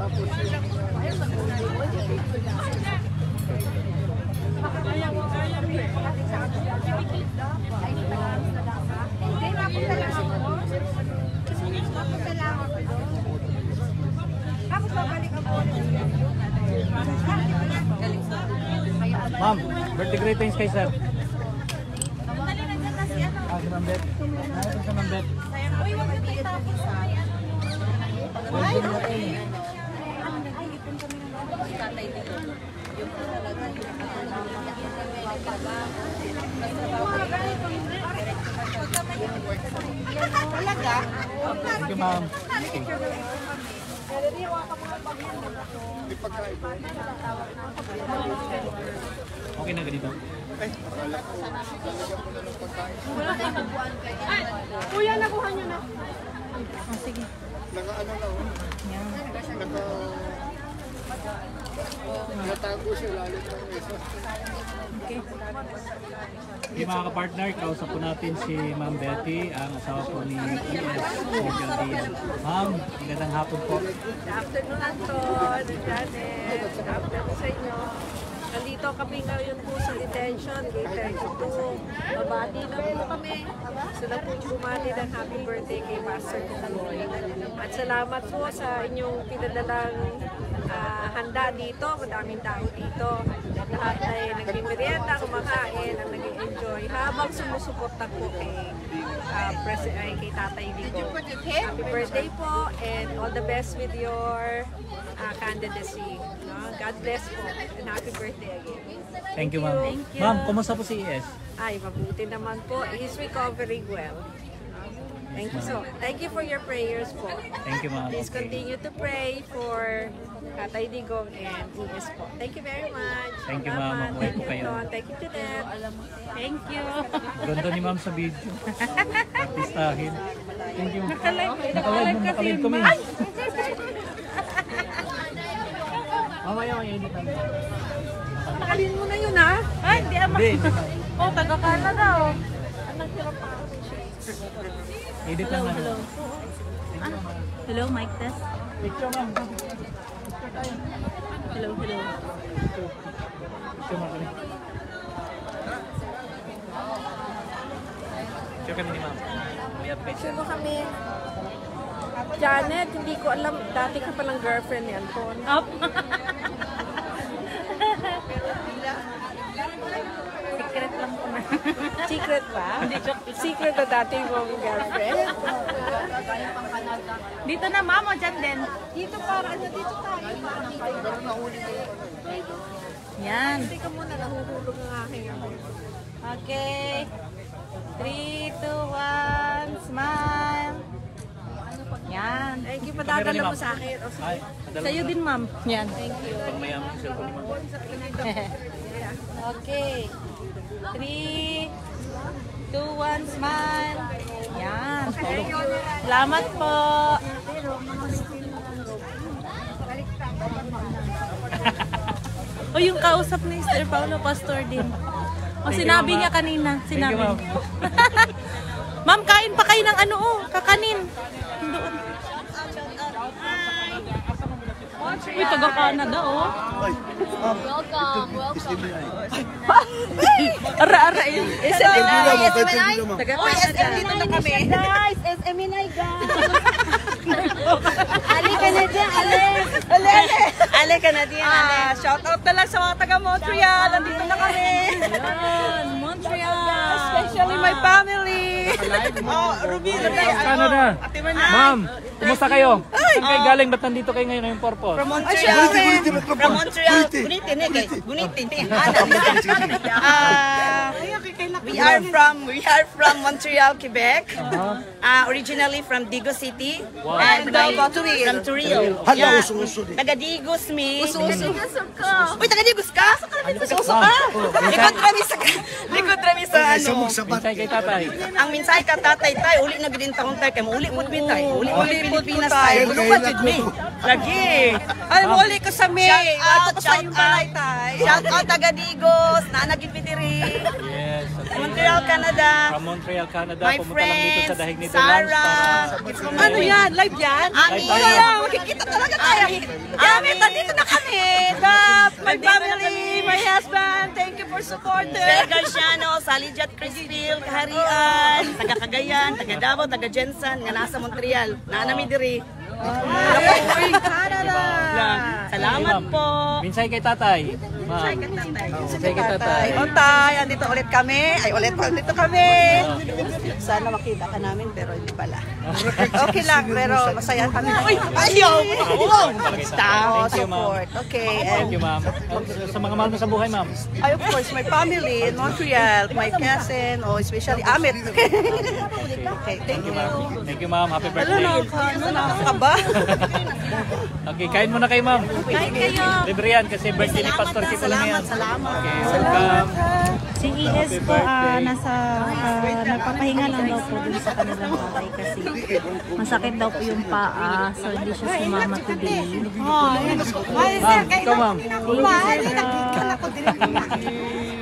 Ma'am, birthday greetings kay sir. Si Ma'am Bet. Si Ma'am Bet. Uy, wag na tayo tapos sa ay, okay. Tatay dito. Yung talaga talaga? Thank you, ma'am. Okay na ganito. Kuya, nakuha nyo na. Oh, sige. Naka-ano na, natago siya lalo ng isa. Okay. Okay, mga kapartner, kausap po natin si Ma'am Betty, ang asawa po ni E.S. Ma'am, magandang hapon po. Good afternoon, Anton, Janet. Good afternoon sa inyo. Nandito kami ngayon po sa detention, gate 32. Mabati na po kami. Sila po bumati ng happy birthday kay Pastor Tuloy. At salamat po sa inyong pinadalang handa dito. Madaming tao dito. Lahat ay nagmimerienda, kumakain, at nag-enjoy habang sumusuporta po kay Tatay Digo. Happy birthday po and all the best with your candidacy. God bless po and happy birthday again. Thank you, ma'am. Thank you. Ma'am, kumusta po si E.S.? Ay, mabuti naman po. He's recovering well. Thank you Thank you for your prayers po. Thank you, ma'am. Please Okay. continue to pray for Tatay Digong and E.S. po. Thank you very much. Thank you, ma'am. Mabuhay Thank po you, kayo. Ton. Thank you, Jeanette. Thank you. Ganda ni ma'am sa video. Artistahin. Thank you. Nakalive Nakalive kami. Mamaya may edit namin. Nakalin mo na yun, ha? Ay, hindi ama. Hindi. Oh, taga Canada oh. Anong hirap pa ako. Edit lang namin. Hello, mic test. Picture, ma'am. Hello. Picture, ma'am. Picture kami ni ma'am. We have picture. Sino kami? Janet, hindi ko alam. Dati ka palang girlfriend ni Anton. Up. Secret lang po na. Secret ba? Hindi, joke. Secret na dati mong girlfriend? Dito na, ma'am, o dyan din. Dito para ano, dito tayo. Yan. Hindi ka muna nahuhulog ng aking ako. Okay. 3, 2, 1, smile. Yan. Thank you, padadala mo sa akin. O, sige. Ay, Sa'yo din, ma'am. Yan. Thank you. pag may aming cellphone ni ma'am. Okay. 3, 2, 1, smile. Yan. Salamat po. O yung kausap ni Mr. Paulo, pastor din. O sinabi niya kanina. Sinabi. ma'am. Ma'am, kain pa kayo ng ano kakanin. Doon. Uy, taga Canada oh. Welcome. Ara-ara yun. SMNI. Taga Uy, Canada. SM dito na kami. Guys, SMNI guys. Ali ka na dyan, Ali. Ale ka na din. Shout out na lang sa mga taga Montreal. Nandito na kami. Yan, Montreal. Especially my family. Oh, Ruby. Canada. Ma'am, kumusta kayo? Saan kayo galing? Ba't nandito kayo ngayon? Ngayong purpose? From Montreal. From Montreal. Gunitin eh, guys. Gunitin eh. We are from Montreal, Quebec. Originally from Digo City. Wow. And from Turil. Hala, uso-uso din. Taga Digos mi. Uso-uso ka. Uy, taga Digos ka? Uso-uso ka. Likod rami sa ano. Pinsay kay tatay. Ang minsay ka tatay tay, uli na gidin taon tay kay uli pud bitay. Uli Pilipinas tay. Gulo pa jud mi. Lagi. Ay mo uli ka sa mi. Ato ko sa yung balay tay. Shout out taga Digos, na nagipitiri. Yes. Montreal, Canada. From Montreal, Canada. My Pumunta lang dito sa friends, Dahig Netherlands Sarah. para... Ano yan? Live yan? Live tayo. Makikita talaga tayo. Amin, nandito na kami. My family, my husband. Thank you for supporting. Sir Garciano, Salijat Crispil, Kaharian, taga Cagayan, taga Davao, taga Jensen, nga nasa Montreal. Naanami diri. Salamat po. Minsay kay tatay. Ma'am. Minsay kay tatay. Tay, andito ulit kami. Ay, ulit kami. Sana makita ka namin, pero hindi pala. Okay lang, pero masaya kami. Ayaw! Tao, Thank you, ma'am. support. Okay, Thank and you, ma'am. Sa mga mahal mo sa buhay, ma'am. I, of course, my family in Montreal, my cousin, especially Amit. Okay, thank you. Thank you, ma'am. Happy Hello, birthday. nakakaba. Okay, kain muna kayo, ma'am. Kain kayo. Libre yan kasi birthday ni Pastor Kiko lang yan. Salamat. Okay, welcome. Si ES po nagpapahinga lang daw po dun sa kanilang bahay kasi masakit daw po yung paa, so hindi siya sumama today. Ma'am, ikaw, ma'am.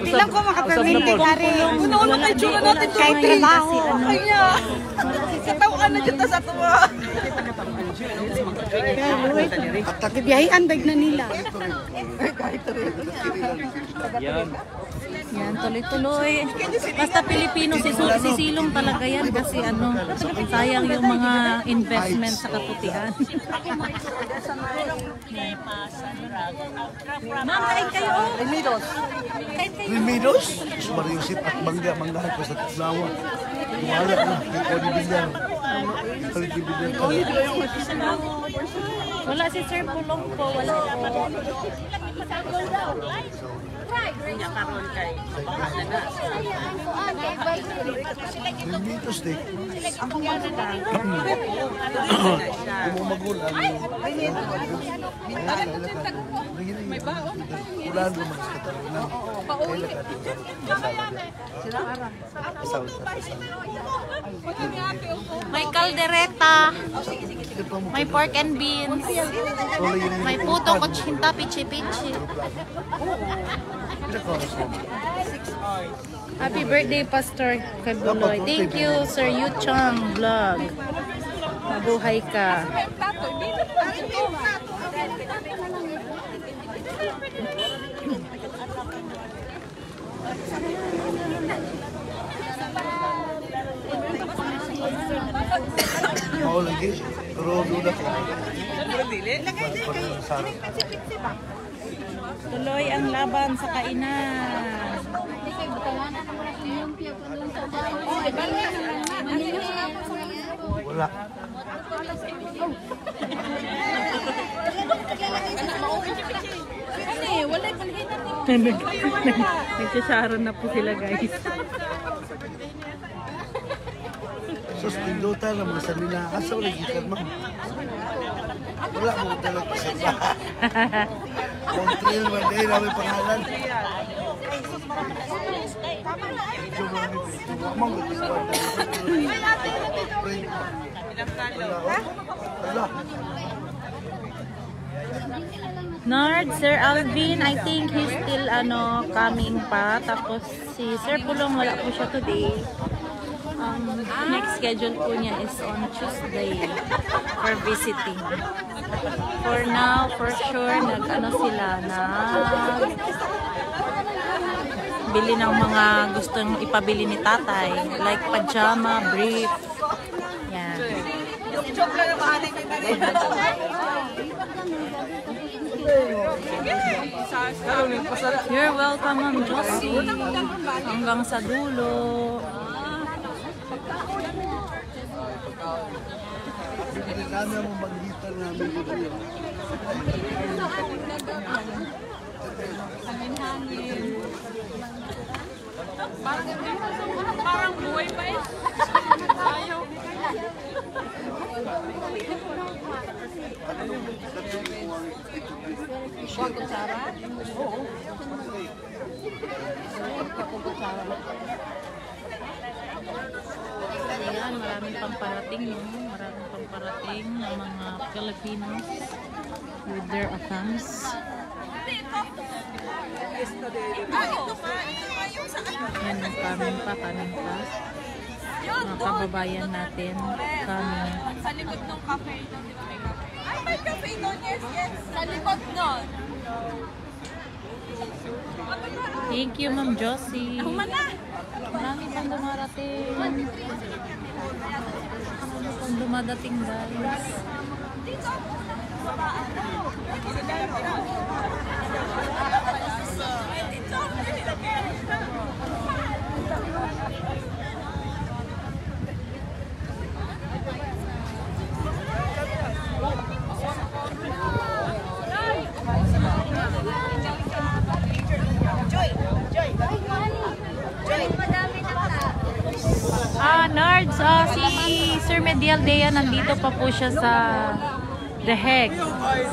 Bilang ko makapamili ka rin. Una-una tayo tsura natin doon. Kahit trabaho. Kanya. Katawan na dyan sa tuwa. Biyahian bag na nila. Yan. Yan, tuloy-tuloy. Basta Pilipino, si Silong talaga yan kasi sayang yung mga investment sa kaputihan. Ma'am, kain kayo. Remidos. Rimidos? Mariusip at manggahan ko sa Tlawa. Wala na, may kodibigan. Kodibigan ka na. Wala si Sir Pulong po, wala po. Rimidos din. Umumagulan. May baon. Ulan mo mga katalunan. May kaldereta, may pork and beans, may puto, kutsinta, pichi-pichi. Happy birthday, Pastor Kabuloy. Thank you, Sir Yu Chang Vlog. Mabuhay ka. Mau lagi, pero duda ko. Tuloy ang laban sa kainan. Wala. Nagsasaran na po sila, guys. Sus, pindutan ang mga sanila. Asa ulit ikan mo? Wala mo dalag pa sa ba. Montreal, Monday, namin pangalan. Nord, Sir Alvin, I think he's still coming pa. Tapos si Sir Pulong wala po siya today. Next schedule po niya is on Tuesday for visiting. For now, for sure, sila na bili ng mga gustong ipabili ni tatay. Like pajama, brief. Yan. You're welcome, Ma'am Josie. Hanggang sa dulo. Kami ang magitan namin dito yun. Parang buhay pa eh. Ayaw. yan. Maraming pang parating, no? Maraming pang parating ng mga Filipinos with their accounts. Yan, kanin pa. Mga kababayan natin, kanin. Sa likod ng cafe. Ay, may cafe doon. Yes. Sa likod nun. Thank you, Ma'am Josie. Marami pang dumarating. Marami pang dumadating, guys. Nards, si Sir Medial Dea nandito pa po siya sa The Hex.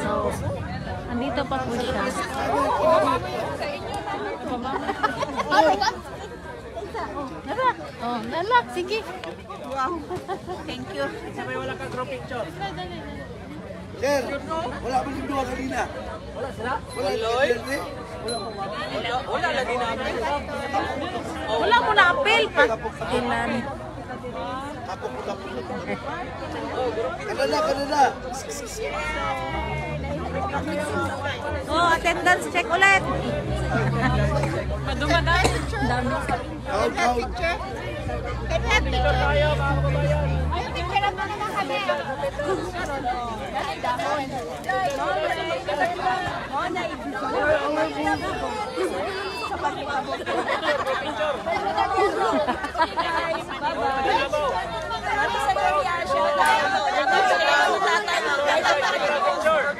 So, nandito pa po siya. Lalak, sige. Wow. Thank you. Sabay wala kang group picture. Sir, wala ba yung 2 kanina? Wala sila? Wala lagi. Wala lagi namin. Wala mo na apel pa. Ilan? Kanila. Oh, attendance check ulit. Madumadan. Dami. Count.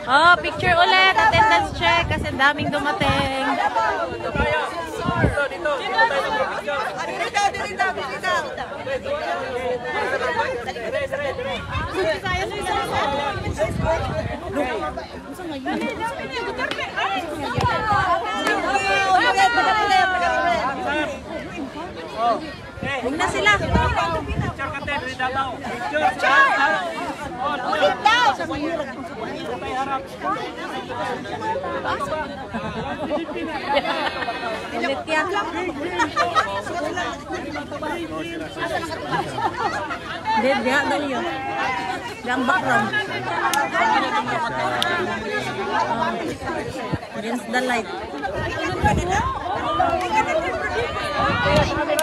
Oh, picture ulit. Attendance check kasi daming dumating. Huwag na sila. Picture ka tayo, Davao. Picture. Ulit daw. Ulit yan. Diya daw yun. Diyan background. Against the light.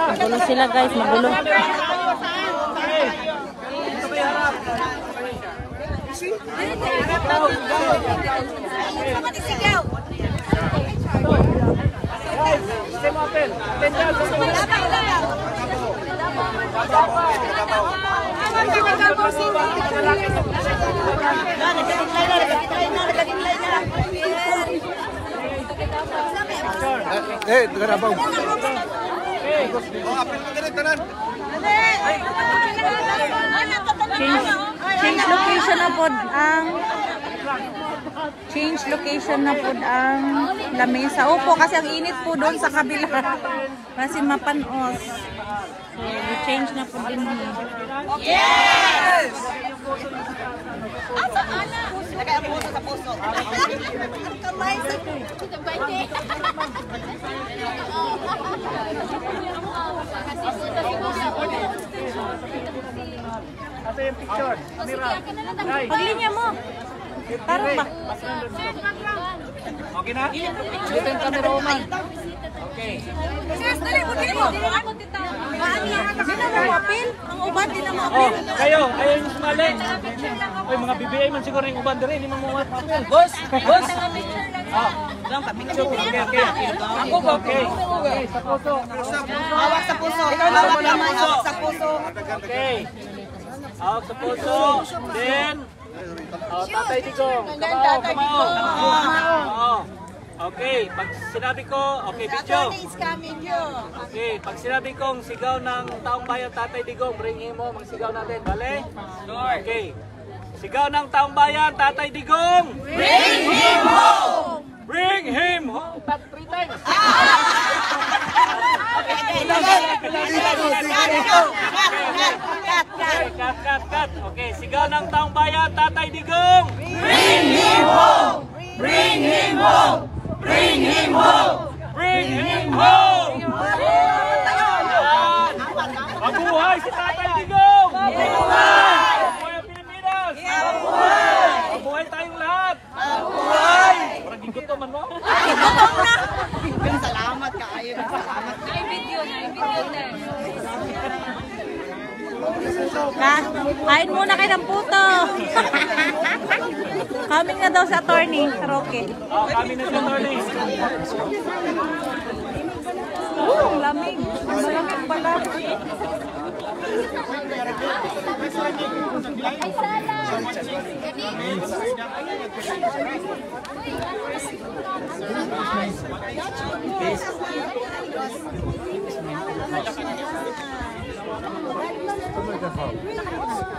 Magulo sila guys, magulo. Nagarabaw. Apel ka ganit, tanan. Change location na pod ang lamesa. Opo, kasi ang init po doon sa kabila. Kasi mapanos. So, change na po din niya. Yes! Lagay ang puso sa puso. Kamay sa Asa yung picture? Mira. Paglinya mo. Tarong ba? Okay na? Dito kami Roman. Okay. Sis, dali mo dito. Sino mo mapil? Ang uban din ang Oh, mapil. kayo, ayaw yung sumali. Oy, mga BBI man siguro yung uban din, hindi mo mga boss. Okay. Ako ba? Okay. Sa puso. Hawak sa puso. Hawak naman. Hawak sa puso. Okay. Hawak sa puso. Then, Tatay Digong. Kamao. Okay, pag sinabi ko, okay, video. is coming you. Okay, pag sinabi kong sigaw ng taong bayan Tatay Digong, bring him home, magsigaw natin, bale? Okay. Sigaw ng taong bayan Tatay Digong! Bring him home! Bring him home! 3 times! Cut. Okay, sigaw ng taong bayan, Tatay Digong! Bring him home! Bring him home! Bring him home! Bring him home! Yan! Mabuhay si Tatay Digong! Mabuhay! Mabuhay ang Pilipinas! Mabuhay! Mabuhay tayong lahat! Mabuhay! Parang gigutom man mo? Salamat kaayo. Salamat. Kain muna kayo ng puto. Coming na daw sa attorney, sa Roque. Oh, kami na si attorney. Lamig. Malamig pala.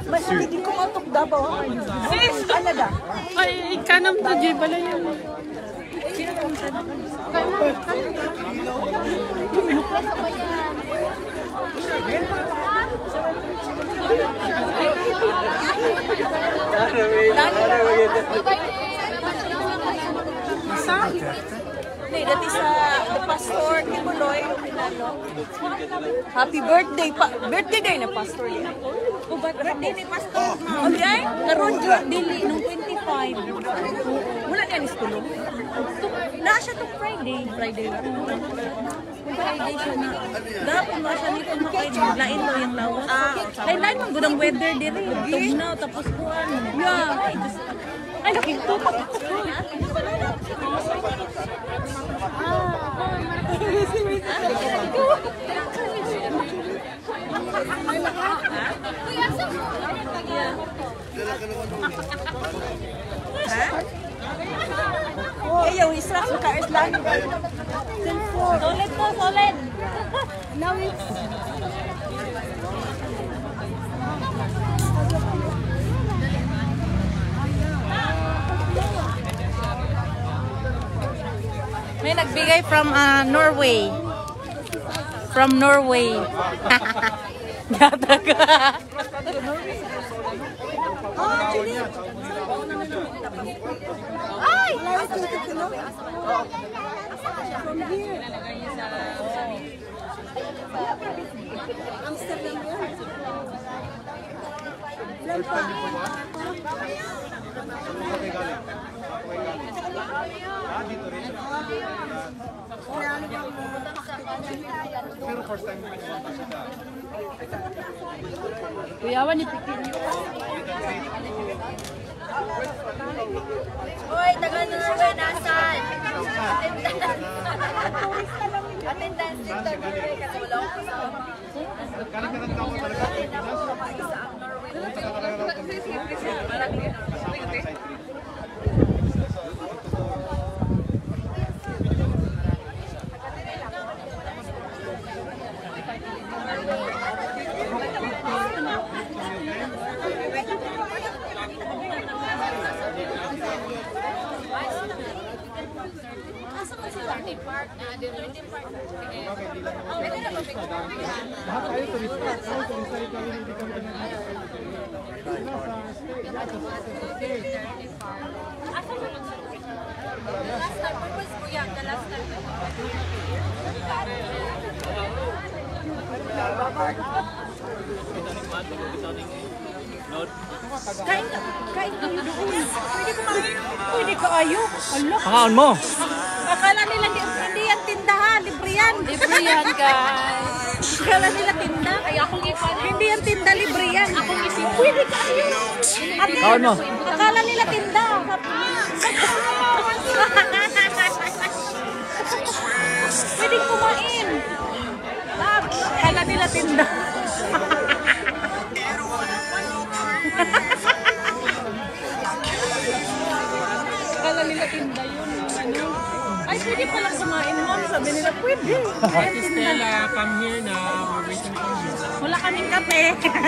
Mas hindi ko matok Davao. Sis! Ano da? Ay, kanam to, Jay. Bala yan. Dati sa the pastor ni Buloy, happy birthday pa. Birthday day na pastor niya. Birthday ni pastor. Okay? Naroon dili nung 25. Wala niya ni school. Na siya to Friday. Friday siya na. Dapat na siya nito makain. Lain daw yung lawas. Lain man gudang weather dili. Tugnaw tapos kuan. Yeah. Ay, nakitutok. Ayaw, israk sa kaers lang. Solid to, solid. May nagbigay from Norway. From Norway. Gataga. Ay! Kuyawan ni Pikin. Hoy, taga Norway, nasan? Attendance din tayo kasi wala akong kasama. Kain kayo doon. Pwede ka ayo. Ala. Pangaon mo? Akala nila hindi yan tindahan, libre yan. Libre yan, guys. Akala nila tinda. Ay, akong ipan. Hindi yan tinda, libre yan. Akong isip. Pwede ka ayo. Ate, Pangaon mo? akala nila tinda. Pwede kumain. Akala nila tinda. Akala nila tinda yun. Ano? Ay, pwede pala kumain, ma'am. Sabi nila, pwede. Ate Stella, come here na. We're waiting for you. Wala kaming kape.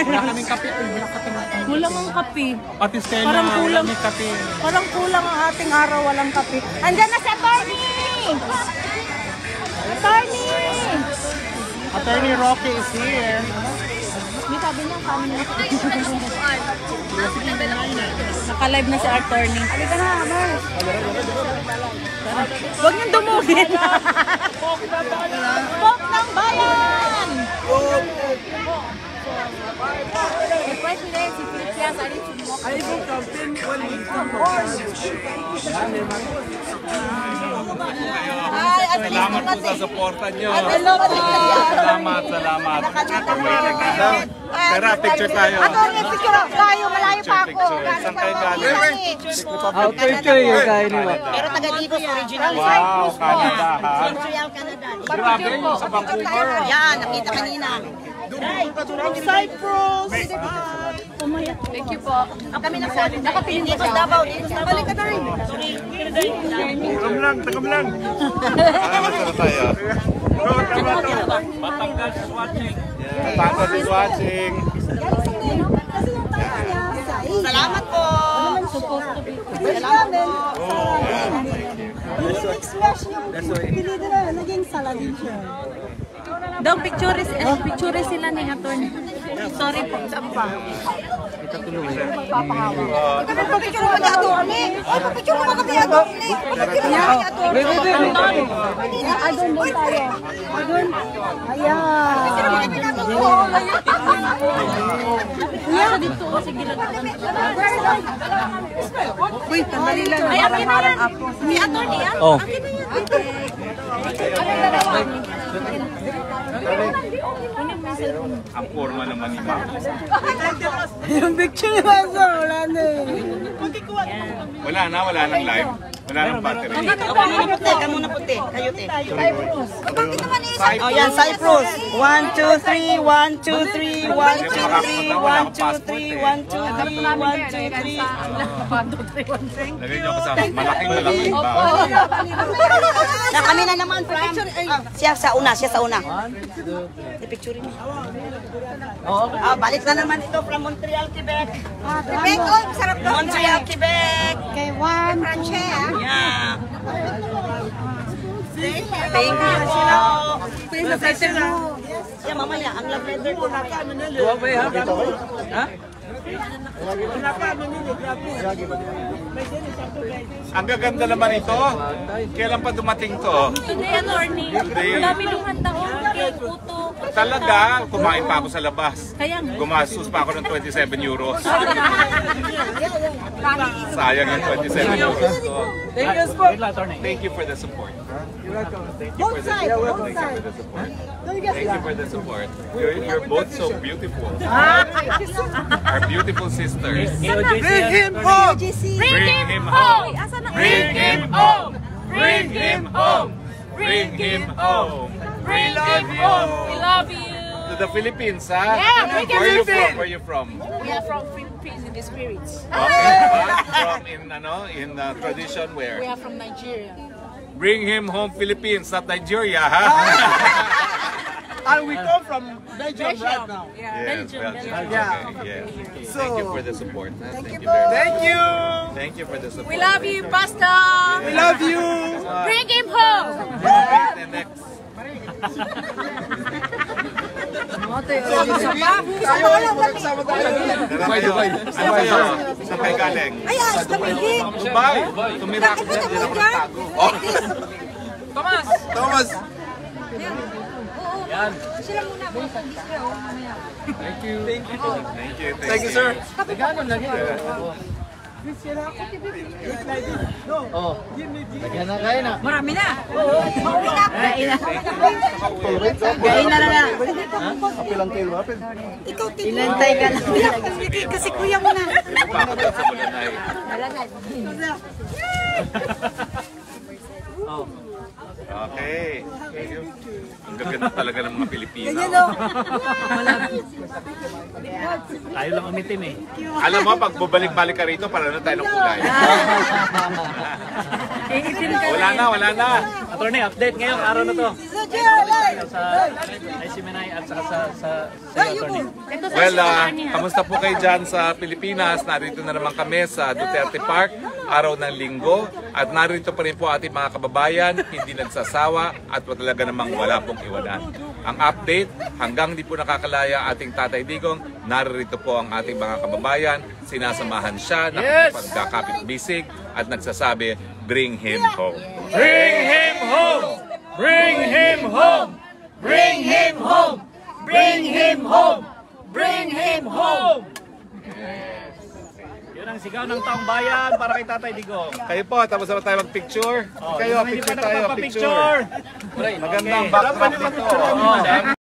Wala kaming kape. Wala kape ng kape. Kulang ang kape. Ate Stella, Parang wala kulang. may kape. Parang kulang ang ating araw, walang kape. Andyan na si attorney! Attorney! Attorney Rocky is here. May sabi niya kami na. Naka-live na si attorney. Halika na, Mars. Huwag niyong dumugin. Pok ng bayan! The president, si Philippines, Salamat po sa suporta nyo. Hello po. Salamat. Tara, picture tayo. Picture tayo, malayo pa ako. Saan kayo galing? Pero taga-Divos original. Wow, Canada ha? Montreal, Canada. Grabe yung sa Vancouver. Yan, nakita kanina. Cyprus! Thank you po. Ang kami na po. Divos Davao. Divos Davao. Balik ka na rin. Sorry. Takam lang. Masara tayo. Batangas is watching. Batangas is watching. Salamat po. Salamat po. Daw picture sila ni attorney. Sorry po. Saan pa? Picture mo na attorney. Picture mo na kami attorney. Picture mo na kami attorney. Doon tayo. Doon. Ayan. Kuya, dito ko sige lang. Uy, tandali lang. Ay, akin na yan. Si attorney yan. Oh. Akin na yan. Ang forma naman ni Ma'am. Yung picture ni Manso, wala na eh. Wala nang live. Wala nang battery. Kamu na puti. Kayo te. Cyprus. Oh, yan, Cyprus. 1, 2, 3, 1, 2, 3, 1, 2, 3, 1, 2, 3, 1, 2, 3, 1, 2, 3. Lagay niyo ako sa malaking ba? Na kami na naman from siya sa una. I-picture niyo. Balik na naman ito from Montreal, Quebec. Quebec, oh, sarap to. Montreal, Quebec. Kay Juan. Yeah. Thank you po. Yeah, mamaya, ang love letter ko. Ang gaganda naman ito. Kailan pa dumating to? Hindi, attorney. Ang dami lumang taon. Puto. Talaga, kumain pa ako sa labas. Kaya nga. Gumastos pa ako ng 27 euros. Sayang yung 27 euros ko. Thank you for the support. Thank you for the support. Thank you for the support. You're both so beautiful. Our beautiful sisters. Bring him home! Bring him home! Bring him home! Bring him home! Bring him home! We love you! We love you. To the Philippines, ha? Yeah, bring him home. Where are you from? We are from Philippines in the spirits. Okay, but from in tradition where? We are from Nigeria. Bring him home, Philippines, not Nigeria, ha? And we come from Belgium right now. Yes, Belgium. Belgium. Okay, yes. Thank you for the support. Thank you very much. Thank you. Thank you for the support. We love you, Pastor. We love you. Bring him home. And next. Dubai. Ano kayo? Saan kayo galing? Dubai. Tumira ako dyan. Hindi ako nagtago. Thomas. Yan. Thank you, sir. Marami na. Gain na lang. Ikaw, inantay ka lang. Kasi kuya mo na. Papakabot sa Mulanay. Okay. Thank you. Ang gaganda talaga ng mga Pilipino. Tayo lang umitim eh. Alam mo, pag bubalik-balik ka rito, para na tayo ng kulay. Wala na. Attorney, update ngayong araw na to. Sa ICMNI at sa attorney. Well, kamusta po kayo dyan sa Pilipinas? Narito na naman kami sa Duterte Park, araw ng Linggo. At narito pa rin po ating mga kababayan, hindi nagsasawa at talaga namang wala pong iwanan. ang update. Hanggang hindi po nakakalaya ating Tatay Digong, naririto po ang ating mga kababayan. Sinasamahan siya ng pagkakapit-bisig at nagsasabi, bring him home. Bring him home! Bring him home! Bring him home! Bring him home! Bring him home! Yun ang sigaw ng taong bayan para kay Tatay Digong. Kayo po, tapos na tayo mag-picture. Kayo, Hindi picture pa tayo, nakapapicture. picture. Magandang backdrop dito.